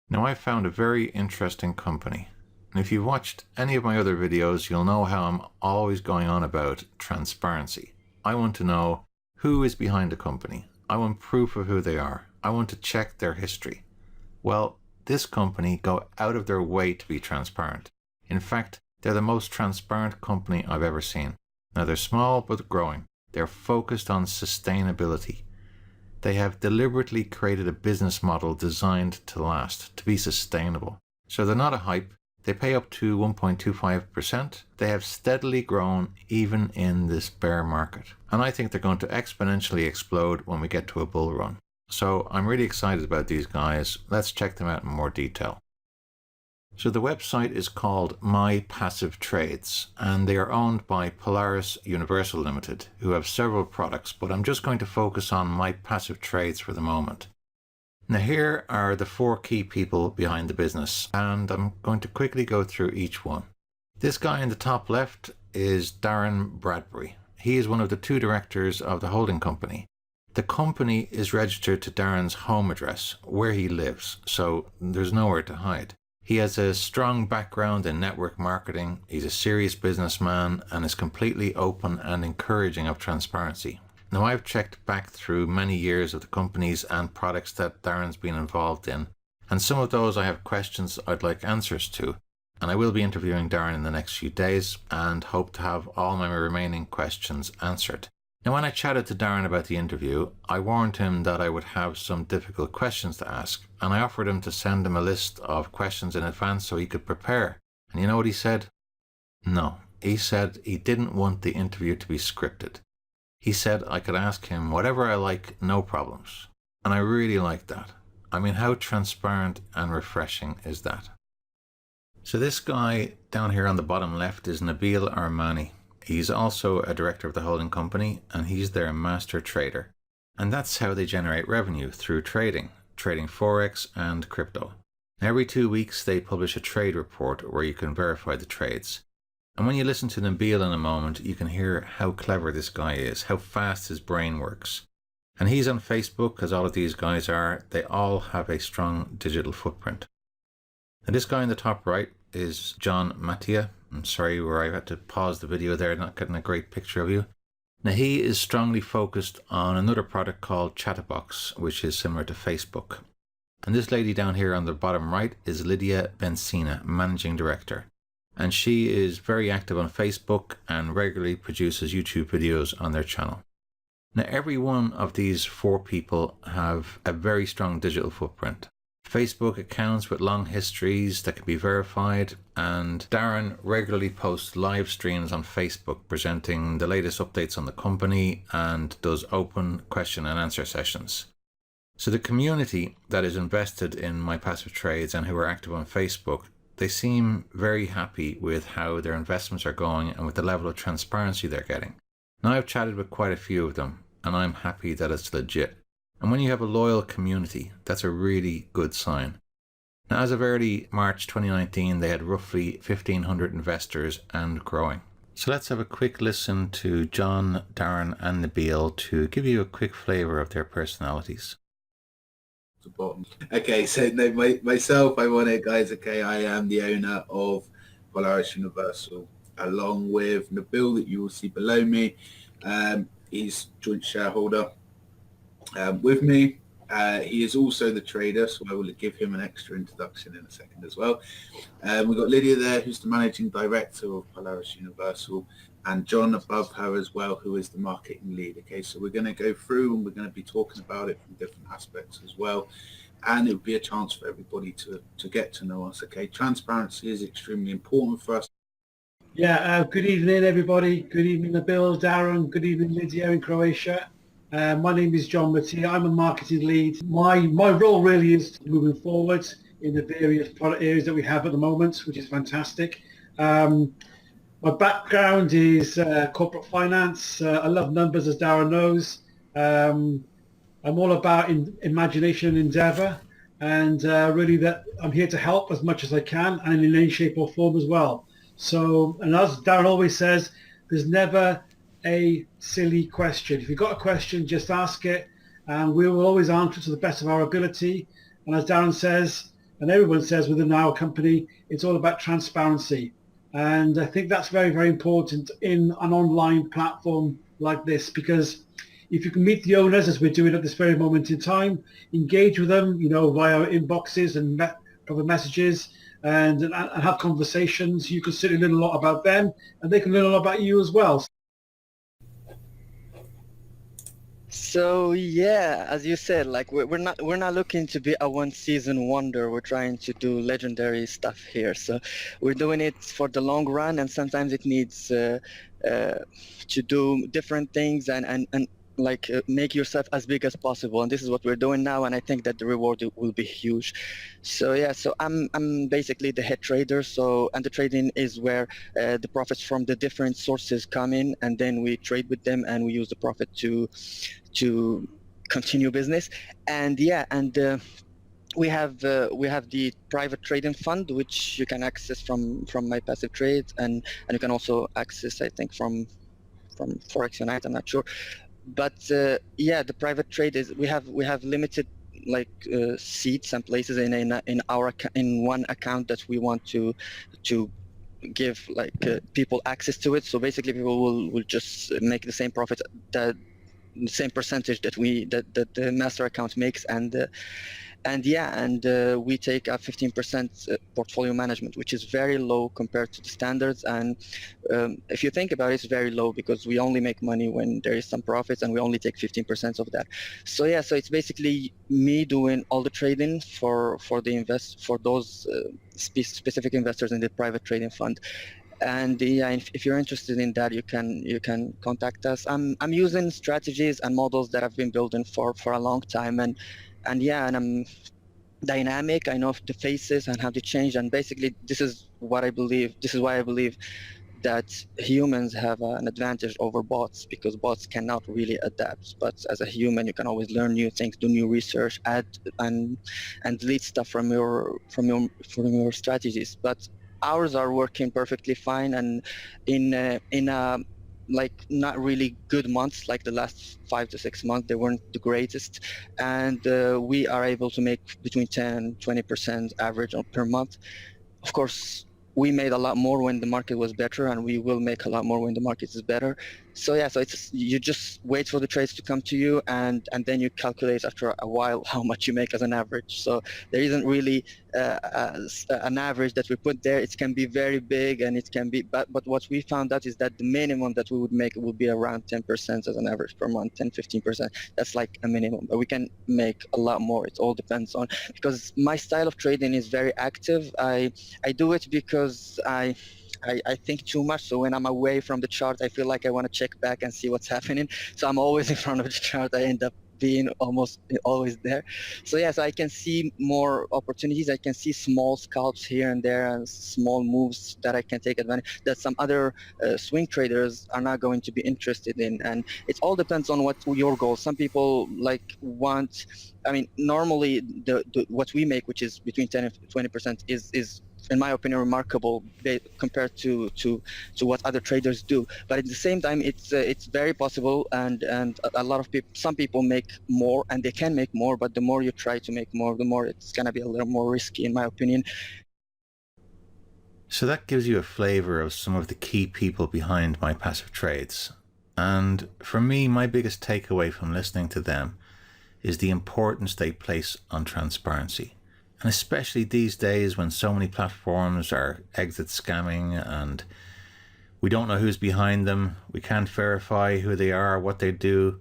Now, I found a very interesting company. And if you've watched any of my other videos, you'll know how I'm always going on about transparency. I want to know who is behind the company. I want proof of who they are. I want to check their history. Well, this company go out of their way to be transparent. In fact, they're the most transparent company I've ever seen. Now, they're small but growing. They're focused on sustainability. They have deliberately created a business model designed to last, to be sustainable. So they're not a hype. They pay up to 1.25%. They have steadily grown even in this bear market. And I think they're going to exponentially explode when we get to a bull run. So I'm really excited about these guys. Let's check them out in more detail. So the website is called My Passive Trades, and they are owned by Polaris Universal Limited, who have several products, but I'm just going to focus on My Passive Trades for the moment. Now here are the 4 key people behind the business, and I'm going to quickly go through each one. This guy in the top left is Darren Bradbury. He is one of the 2 directors of the holding company. The company is registered to Darren's home address, where he lives, so there's nowhere to hide. He has a strong background in network marketing, he's a serious businessman, and is completely open and encouraging of transparency. Now, I've checked back through many years of the companies and products that Darren's been involved in, and some of those I have questions I'd like answers to, and I will be interviewing Darren in the next few days and hope to have all my remaining questions answered. Now, when I chatted to Darren about the interview, I warned him that I would have some difficult questions to ask, and I offered him to send him a list of questions in advance so he could prepare. And you know what he said? No. He said he didn't want the interview to be scripted. He said I could ask him whatever I like, no problems. And I really liked that. I mean, how transparent and refreshing is that? So this guy down here on the bottom left is Nabil Armani. He's also a director of the holding company, and he's their master trader. And that's how they generate revenue, through trading Forex and crypto. Every 2 weeks they publish a trade report where you can verify the trades. And when you listen to Nabil in a moment, you can hear how clever this guy is, how fast his brain works. And he's on Facebook, as all of these guys are. They all have a strong digital footprint. And this guy in the top right is John Mattia. I'm sorry where I had to pause the video there, not getting a great picture of you. Now, he is strongly focused on another product called Chatterbox, which is similar to Facebook. And this lady down here on the bottom right is Lydia Bensina, Managing Director. And she is very active on Facebook and regularly produces YouTube videos on their channel. Now, every one of these 4 people have a very strong digital footprint. Facebook accounts with long histories that can be verified, and Darren regularly posts live streams on Facebook presenting the latest updates on the company and does open question and answer sessions. So the community that is invested in My Passive Trades and who are active on Facebook, they seem very happy with how their investments are going and with the level of transparency they're getting. Now, I've chatted with quite a few of them, and I'm happy that it's legit. And when you have a loyal community, that's a really good sign. Now, as of early March 2019, they had roughly 1,500 investors and growing. So let's have a quick listen to John, Darren and Nabil to give you a quick flavour of their personalities. Okay, so no, myself, I'm on it, guys. Okay, I am the owner of Polaris Universal, along with Nabil that you will see below me. He's joint shareholder with me. He is also the trader, so I will give him an extra introduction in a second as well. We've got Lydia there, who's the managing director of Polaris Universal, and John above her as well, who is the marketing lead. Okay, so we're going to go through and we're going to be talking about it from different aspects as well, and it will be a chance for everybody to get to know us. Okay, transparency is extremely important for us. Yeah, good evening everybody. Good evening Nabil, Darren. Good evening Lydia in Croatia. My name is John Mattia. I'm a marketing lead. My role really is moving forward in the various product areas that we have at the moment, which is fantastic. My background is corporate finance. I love numbers, as Darren knows. I'm all about imagination and endeavour, and really that I'm here to help as much as I can, and in any shape or form as well. So, and as Darren always says, there's never a silly question. If you've got a question, just ask it, and we will always answer to the best of our ability. And as Darren says, And everyone says within our company, it's all about transparency. And I think that's very, very important in an online platform like this, because if you can meet the owners, as we're doing at this very moment in time, engage with them, via inboxes and proper messages, and have conversations, you can certainly learn a lot about them, and they can learn a lot about you as well. So yeah, as you said, like we're not looking to be a one season wonder. We're trying to do legendary stuff here. So we're doing it for the long run, and sometimes it needs to do different things and make yourself as big as possible. And this is what we're doing now, and I think that the reward will be huge. So yeah, so I'm basically the head trader. So, and the trading is where the profits from the different sources come in, and then we trade with them, and we use the profit to continue business. And yeah, and we have the private trading fund, which you can access from my passive trades, and you can also access, I think, from Forex Unite. I'm not sure, but yeah, the private trade is we have limited seats and places in one account that we want to give people access to it. So basically, people will just make the same profit, the same percentage that the master account makes, and we take a 15% portfolio management, which is very low compared to the standards. And if you think about it, it's very low because we only make money when there is some profits, and we only take 15% of that. So yeah, so it's basically me doing all the trading for those specific investors in the private trading fund. And yeah, if you're interested in that, you can contact us. I'm using strategies and models that I've been building for a long time, and I'm dynamic. I know the faces and how they change, and basically this is why I believe that humans have an advantage over bots, because bots cannot really adapt. But as a human, you can always learn new things, do new research, add and delete stuff from your strategies. But ours are working perfectly fine, and in not really good months, like the last 5 to 6 months, they weren't the greatest, and we are able to make between 10 and 20% average per month. Of course, we made a lot more when the market was better, and we will make a lot more when the market is better. So yeah, so you just wait for the trades to come to you, and then you calculate after a while how much you make as an average. So there isn't really an average that we put there. It can be very big, and it can be, but what we found out is that the minimum that we would make would be around 10% as an average per month, 10-15%. That's like a minimum, but we can make a lot more. It all depends on, because my style of trading is very active. I do it because I think too much. So when I'm away from the chart, I feel like I want to check back and see what's happening. So I'm always in front of the chart. I end up being almost always there. So yeah, so I can see more opportunities. I can see small scalps here and there, and small moves that I can take advantage that some other swing traders are not going to be interested in. And it all depends on what your goals. Some people want, I mean, normally what we make, which is between 10 and 20%, is in my opinion remarkable compared to what other traders do. But at the same time, it's very possible, and a lot of people, some people make more, and they can make more, but the more you try to make more, the more it's going to be a little more risky, in my opinion. So that gives you a flavor of some of the key people behind my passive trades. And for me, my biggest takeaway from listening to them is the importance they place on transparency. And especially these days when so many platforms are exit scamming and we don't know who's behind them, we can't verify who they are, what they do.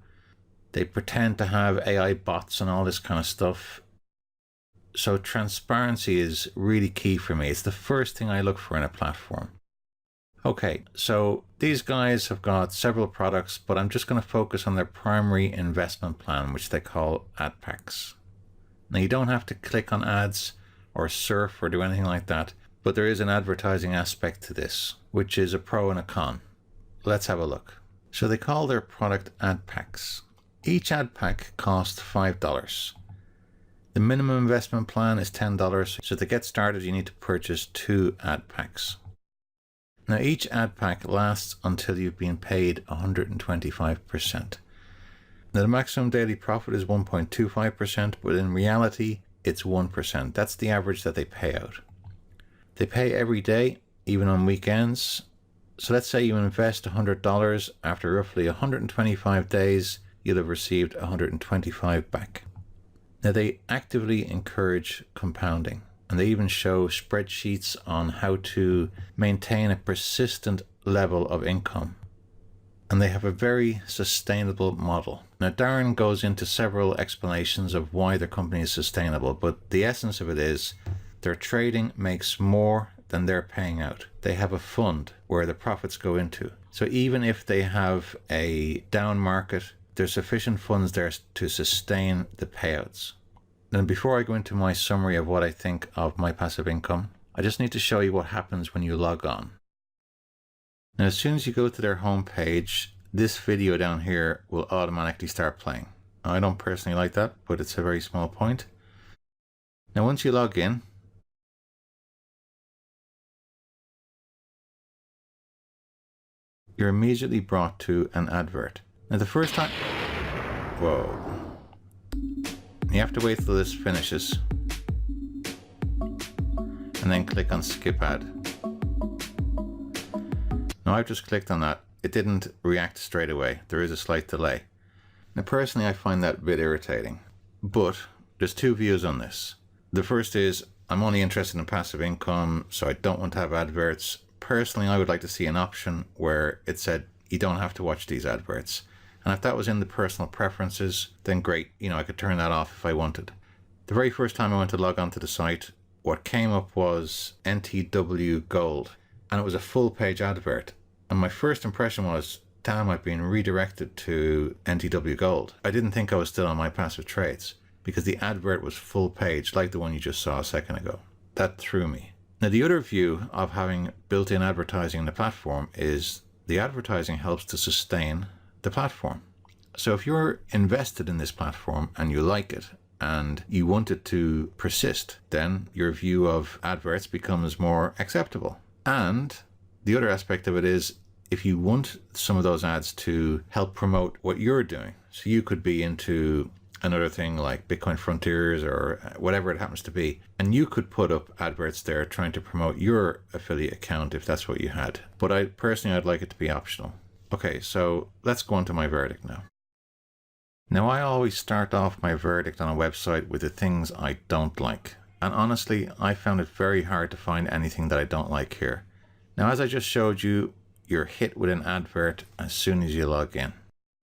They pretend to have AI bots and all this kind of stuff. So transparency is really key for me. It's the first thing I look for in a platform. Okay, so these guys have got several products, but I'm just going to focus on their primary investment plan, which they call ad packs. Now, you don't have to click on ads or surf or do anything like that, but there is an advertising aspect to this, which is a pro and a con. Let's have a look. So they call their product ad packs. Each ad pack costs $5. The minimum investment plan is $10, so to get started you need to purchase 2 ad packs. Now, each ad pack lasts until you've been paid 125%. Now, the maximum daily profit is 1.25%, but in reality, it's 1%. That's the average that they pay out. They pay every day, even on weekends. So let's say you invest $100. After roughly 125 days, you'll have received 125 back. Now, they actively encourage compounding, and they even show spreadsheets on how to maintain a persistent level of income. And they have a very sustainable model. Now, Darren goes into several explanations of why their company is sustainable, but the essence of it is their trading makes more than they're paying out. They have a fund where the profits go into. So even if they have a down market, there's sufficient funds there to sustain the payouts. Then before I go into my summary of what I think of my passive income, I just need to show you what happens when you log on. Now, as soon as you go to their homepage, this video down here will automatically start playing. Now, I don't personally like that, but it's a very small point. Now, once you log in, you're immediately brought to an advert. Now, the first time... Whoa. You have to wait till this finishes. And then click on skip ad. Now, I've just clicked on that. It didn't react straight away. There is a slight delay. Now, personally, I find that a bit irritating. But there's two views on this. The first is, I'm only interested in passive income, so I don't want to have adverts. Personally, I would like to see an option where it said you don't have to watch these adverts. And if that was in the personal preferences, then great, I could turn that off if I wanted. The very first time I went to log on to the site, what came up was NTW Gold, and it was a full page advert. And my first impression was, damn, I've been redirected to NTW Gold. I didn't think I was still on my passive trades because the advert was full page, like the one you just saw a second ago. That threw me. Now, the other view of having built-in advertising in the platform is the advertising helps to sustain the platform. So if you're invested in this platform and you like it and you want it to persist, then your view of adverts becomes more acceptable. And the other aspect of it is if you want some of those ads to help promote what you're doing. So you could be into another thing like Bitcoin Frontiers or whatever it happens to be. And you could put up adverts there trying to promote your affiliate account if that's what you had. But I'd like it to be optional. Okay, so let's go on to my verdict now. Now, I always start off my verdict on a website with the things I don't like. And honestly, I found it very hard to find anything that I don't like here. Now, as I just showed you, you're hit with an advert as soon as you log in.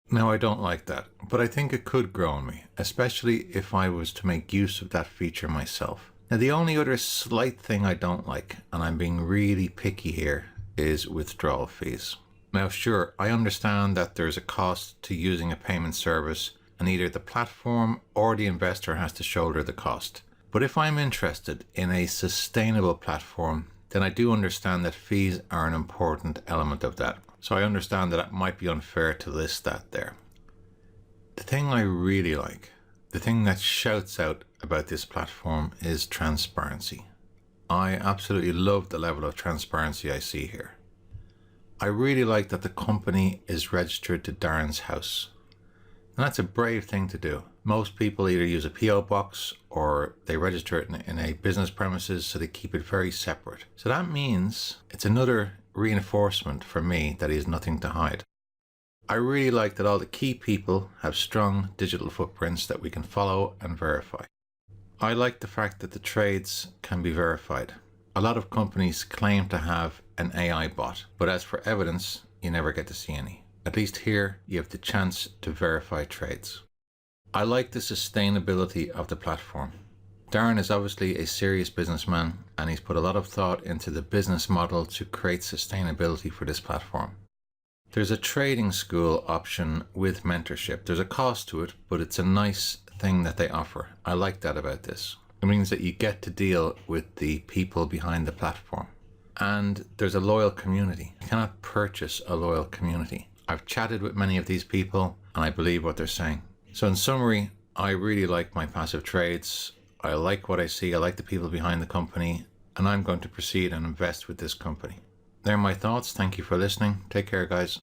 Now, I don't like that, but I think it could grow on me, especially if I was to make use of that feature myself. Now, the only other slight thing I don't like, and I'm being really picky here, is withdrawal fees. Now, sure, I understand that there's a cost to using a payment service, and either the platform or the investor has to shoulder the cost. But if I'm interested in a sustainable platform, then I do understand that fees are an important element of that. So I understand that it might be unfair to list that there. The thing I really like, the thing that shouts out about this platform is transparency. I absolutely love the level of transparency I see here. I really like that the company is registered to Darren's house. And that's a brave thing to do. Most people either use a PO box or they register it in a business premises, so they keep it very separate. So that means it's another reinforcement for me that he has nothing to hide. I really like that all the key people have strong digital footprints that we can follow and verify. I like the fact that the trades can be verified. A lot of companies claim to have an AI bot, but as for evidence, you never get to see any. At least here, you have the chance to verify trades. I like the sustainability of the platform. Darren is obviously a serious businessman, and he's put a lot of thought into the business model to create sustainability for this platform. There's a trading school option with mentorship. There's a cost to it, but it's a nice thing that they offer. I like that about this. It means that you get to deal with the people behind the platform. And there's a loyal community. You cannot purchase a loyal community. I've chatted with many of these people, and I believe what they're saying. So in summary, I really like my passive trades. I like what I see. I like the people behind the company, and I'm going to proceed and invest with this company. They're my thoughts. Thank you for listening. Take care, guys.